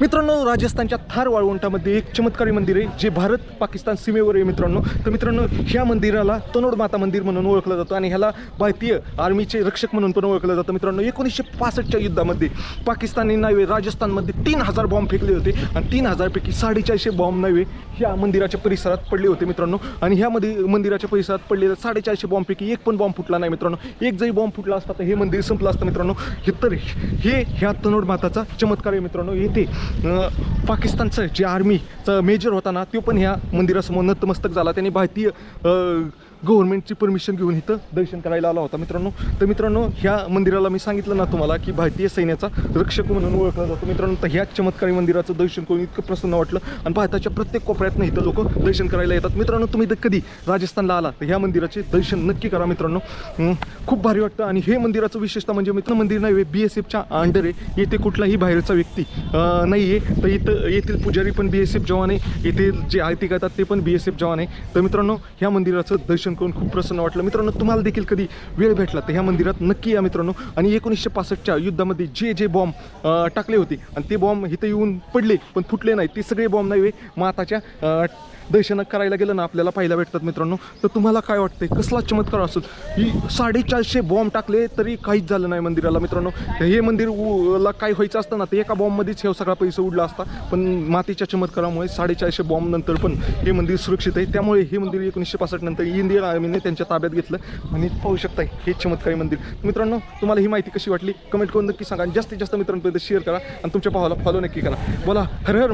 मित्रांनो, राजस्थानच्या थार वाळवंटामध्ये एक चमत्कारी मंदिर आहे जे भारत पाकिस्तान सीमेवर आहे मित्रांनो. तर मित्रांनो, ह्या मंदिराला तनोड माता मंदिर म्हणून ओळखलं जातं आणि ह्याला भारतीय आर्मीचे रक्षक म्हणून पण ओळखलं जातं. मित्रांनो, 1965च्या युद्धामध्ये पाकिस्तानी नावे राजस्थानमध्ये 3000 बॉम्ब फेकले होते आणि 3000 पैकी 450 बॉम्ब नावे ह्या मंदिराच्या परिसरात पडले होते मित्रांनो. आणि ह्यामध्ये मंदिराच्या परिसरात पडलेल्या 450 बॉम्बपैकी एक पण बॉम्ब फुटला नाही मित्रांनो. एक जरी बॉम्ब फुटला असता तर हे मंदिर संपलं असतं मित्रांनो. हे ह्या तनोड माताचा चमत्कार आहे मित्रांनो. येथे पाकिस्तानचं जे आर्मीचा मेजर होता ना, तो पण ह्या मंदिरासमोर नतमस्तक झाला. त्यांनी भारतीय गव्हर्नमेंटची परमिशन घेऊन इथं दर्शन करायला आला होता मित्रांनो. तर मित्रांनो, ह्या मंदिराला मी सांगितलं ना तुम्हाला की भारतीय सैन्याचा रक्षक म्हणून ओळखला जातो मित्रांनो. तर ह्या चमत्कारी मंदिराचं दर्शन करून इतकं प्रसन्न वाटलं आणि भारताच्या प्रत्येक कोपऱ्यातनं इथं लोक दर्शन करायला येतात मित्रांनो. तुम्ही जर कधी राजस्थानला आला तर ह्या मंदिराचे दर्शन नक्की करा मित्रांनो. खूप भारी वाटतं. आणि हे मंदिराचं विशेषतः म्हणजे मित्र मंदिर नाही, BSFच्या अंडर आहे. येथे कुठलाही बाहेरचा व्यक्ती नाही आहे. तर इथं येथील पुजारी पण BSF जवान आहे. येथे जे आरती करतात ते पण BSF जवान आहे. तर मित्रांनो, ह्या मंदिराचं दर्शन करून खूप प्रसन्न वाटलं मित्रांनो. तुम्हाला देखील कधी वेळ भेटला तर ह्या मंदिरात नक्की या मित्रांनो. आणि 1965च्या युद्धामध्ये जे बॉम्ब टाकले होते आणि ते बॉम्ब इथं येऊन पडले पण फुटले नाही, ते सगळे बॉम्ब नाही माताच्या दर्शन करायला गेलं ना आपल्याला पाहायला भेटतात मित्रांनो. तर तुम्हाला काय वाटतंय, कसला चमत्कार असेल? ही 450 बॉम्ब टाकले तरी काहीच झालं नाही मंदिराला मित्रांनो. हे मंदिर ला काय व्हायचं असतं ना, तर एका बॉम्बमध्येच हे सगळा पैसा उडला असता. पण मातीच्या चमत्कारामुळे 450 बॉम्ब नंतर पण हे मंदिर सुरक्षित आहे. त्यामुळे हे मंदिर 1965 नंतर इंडियन आर्मीने त्यांच्या ताब्यात घेतलं आणि पाहू शकता हे चमत्कारी मंदिर. मित्रांनो, तुम्हाला ही माहिती कशी वाटली कमेंट करून नक्की सांगा. आणि जास्तीत जास्त मित्रांपर्यंत शेअर करा आणि तुमच्या भावाला फॉलो नक्की करा. बोला हर हर